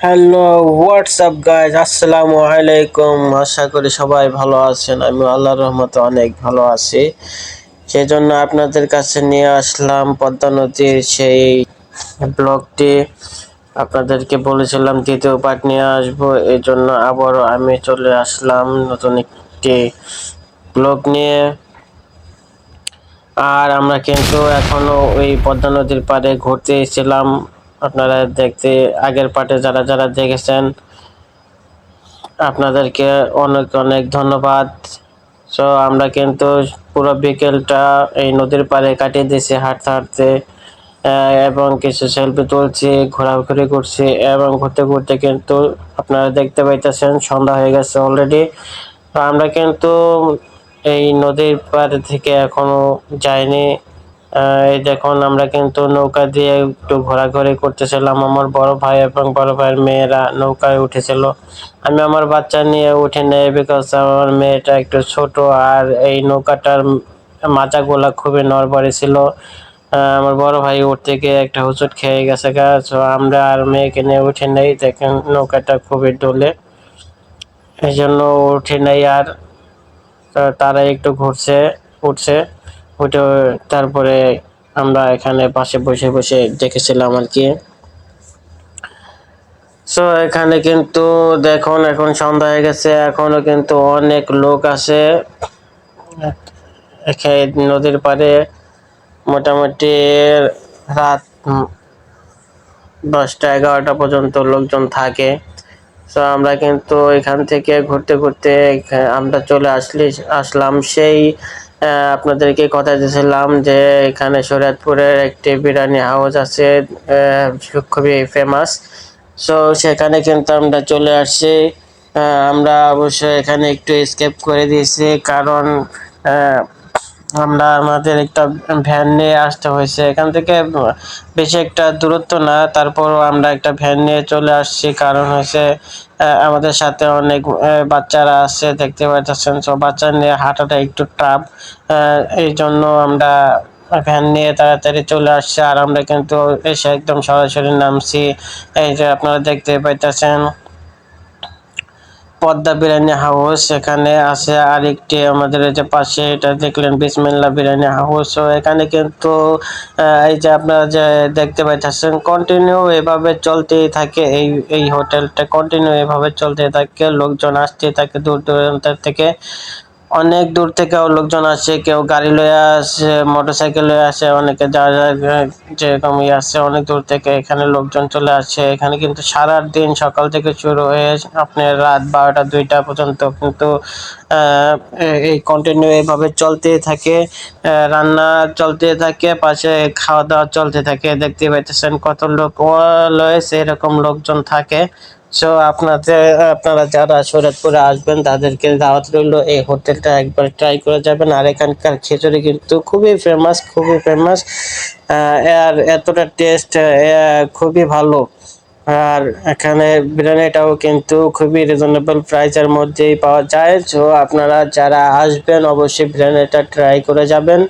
Hello, WhatsApp guys, আসসালামু আলাইকুম। আশা করি সবাই ভালো আছেন। আমি আল্লাহর রহমতে অনেক ভালো আছি। সেজন্য আপনাদের কাছে নিয়ে আসলাম পদ্মা নদীর সেই ব্লগটি। আপনাদেরকে বলেছিলাম দ্বিতীয় পার্ট নিয়ে আসবো, এই জন্য আবারও আমি চলে আসলাম নতুন একটি ব্লগ নিয়ে। আর আমরা কিন্তু এখনো ওই পদ্মা নদীর পাড়ে ঘুরতে এসেছিলাম। আপনারা দেখতে আগের পার্টে যারা যারা দেখেছেন আপনাদেরকে অনেক অনেক ধন্যবাদ। সো আমরা কিন্তু পুরো বিকেলটা এই নদীর পাড়ে কাটিয়ে দিয়েছি হাঁটতে হাঁটতে, এবং কিছু সেলফি তুলছি, ঘোরাঘুরি করছি, এবং ঘুরতে ঘুরতে কিন্তু আপনারা দেখতে পাইতেছেন সন্ধ্যা হয়ে গেছে অলরেডি। আমরা কিন্তু এই নদীর পাড় থেকে এখনো যাইনি। এই দেখুন, আমরা কিন্তু নৌকা দিয়ে একটু ঘোরাঘুরি করতেছিলাম। আমার বড় ভাই এবং বড় ভাইয়ের মেয়েরা নৌকায় উঠেছিল। আমি আমার বাচ্চা নিয়ে উঠে নেই, বিকজ আমার মেয়েটা একটু ছোট, আর এই নৌকাটার মাচাগুলা খুবই নড়বড়ে ছিল। আমার বড় ভাই উঠতে গিয়ে একটা হোঁচট খেয়ে গেছে গা। তো আমরা আর মেয়েকে নিয়ে উঠে নেই, দেখেন নৌকাটা খুবই ডোলে, এই জন্য উঠে নেই। আর তারা একটু উঠছে, উঠে তারপরে আমরা এখানে পাশে বসে বসে দেখেছিলাম আর কি। সো এখানে কিন্তু দেখুন এখন সন্ধ্যা হয়ে গেছে, এখনো কিন্তু অনেক লোক আছে নদীর পাড়ে। মোটামুটি রাত 10টা 11টা পর্যন্ত লোকজন থাকে। তো আমরা কিন্তু এখান থেকে ঘুরতে ঘুরতে আমরা চলে আসলাম সেই আপনাদেরকে কথা দিয়েছিলাম যে এখানে শরীয়তপুরের একটি বিরিয়ানি হাউস আছে, খুবই ফেমাস। সো সেখানে কিন্তু আমরা চলে আসছি। আমরা অবশ্যই এখানে একটু স্কেপ করে দিয়েছি, কারণ আমরা আমাদের একটা ভ্যান নিয়ে আসতে হয়েছে। এখান থেকে বেশি একটা দূরত্ব না, তারপরও আমরা একটা ভ্যান নিয়ে চলে আসছি, কারণ হচ্ছে আমাদের সাথে অনেক বাচ্চারা আছে, দেখতে পাচ্ছেন। সব বাচ্চা নিয়ে হাঁটাটা একটু টাফ, এই জন্য আমরা ভ্যান নিয়ে তাড়াতাড়ি চলে আসছি। আর আমরা কিন্তু এসে একদম সরাসরি নামছি। এই যে আপনারা দেখতে পাইতেছেন পদ্মা বিরিয়ানি হাউস, এখানে আছে আরেকটি আমাদের এই যে পাশে, এটা দেখলেন বিসমিল্লাহ বিরিয়ানি হাউস। তো এখানে কিন্তু এই যে আপনারা যে দেখতে পাইতেছেন কন্টিনিউ এভাবে চলতেই থাকে, এই হোটেলটা কন্টিনিউ এভাবে চলতে থাকে, লোকজন আসতেই থাকে দূর দূরান্ত থেকে। অনেক দূর থেকেও লোকজন আসে, কেউ গাড়ি লয়ে আসে, মোটরসাইকেল লয়ে আসে, অনেকে যারা যেরকম আসে অনেক দূর থেকে এখানে লোকজন চলে আসে। এখানে কিন্তু সারা দিন সকাল থেকে শুরু হয়ে আপনার রাত 12টা 2টা পর্যন্ত কিন্তু এই কন্টিনিউ এভাবে চলতেই থাকে। রান্না চলতে থাকে, পাশে খাওয়া দাওয়া চলতে থাকে। দেখতে পাইতেছেন কত লোক অলওয়েজ এরকম লোকজন থাকে। সো আপনারা যারা শরীয়তপুরে আসবেন তাদেরকে দাওয়াত রইল, এই হোটেলটা একবার ট্রাই করে যাবেন। আর এখানকার খিচুড়ি কিন্তু খুবই ফেমাস, খুবই ফেমাস। আর এতটা টেস্ট খুবই ভালো। আর এখানে বিরিয়ানিটাও কিন্তু খুবই রিজনেবল প্রাইসের মধ্যেই পাওয়া যায়। তো আপনারা যারা আসবেন অবশ্যই বিরিয়ানিটা ট্রাই করে যাবেন।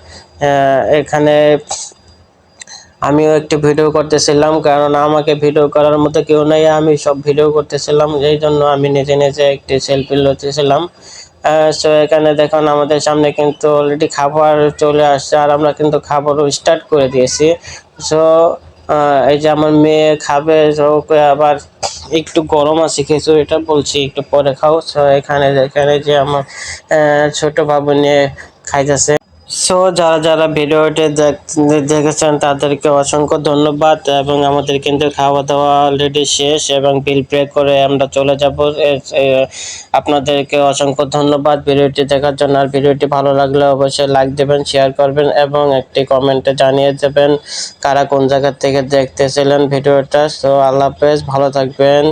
এখানে আমিও একটু ভিডিও করতেছিলাম, কারণ আমাকে ভিডিও করার মতো কেউ নাই, আমি সব ভিডিও করতেছিলাম, এই জন্য আমি নিজে নিজে একটি সেলফি লইতেছিলাম। সো এখানে দেখুন আমাদের সামনে কিন্তু অলরেডি খাবার চলে আসছে, আর আমরা কিন্তু খাবারও স্টার্ট করে দিয়েছি। সো এই যে আমার মেয়ে খাবে, ওকে আবার একটু গরম আছে খিচুড়িটা, বলছি একটু পরে খাও। সো এখানে এখানে যে আমার ছোট বাবু নিয়ে খাইতেছে। সো যারা যারা ভিডিওটি দেখেছেন তাদেরকে অসংখ্য ধন্যবাদ, এবং আমাদের কিন্তু খাওয়া দাওয়া অলরেডি শেষ এবং বিল পে করে আমরা চলে যাব। আপনাদেরকে অসংখ্য ধন্যবাদ ভিডিওটি দেখার জন্য। আর ভিডিওটি ভালো লাগলে অবশ্যই লাইক দেবেন, শেয়ার করবেন, এবং একটি কমেন্টে জানিয়ে দেবেন কারা কোন জায়গা থেকে দেখতেছিলেন ভিডিওটা। সো আল্লাহ হাফেজ, ভালো থাকবেন।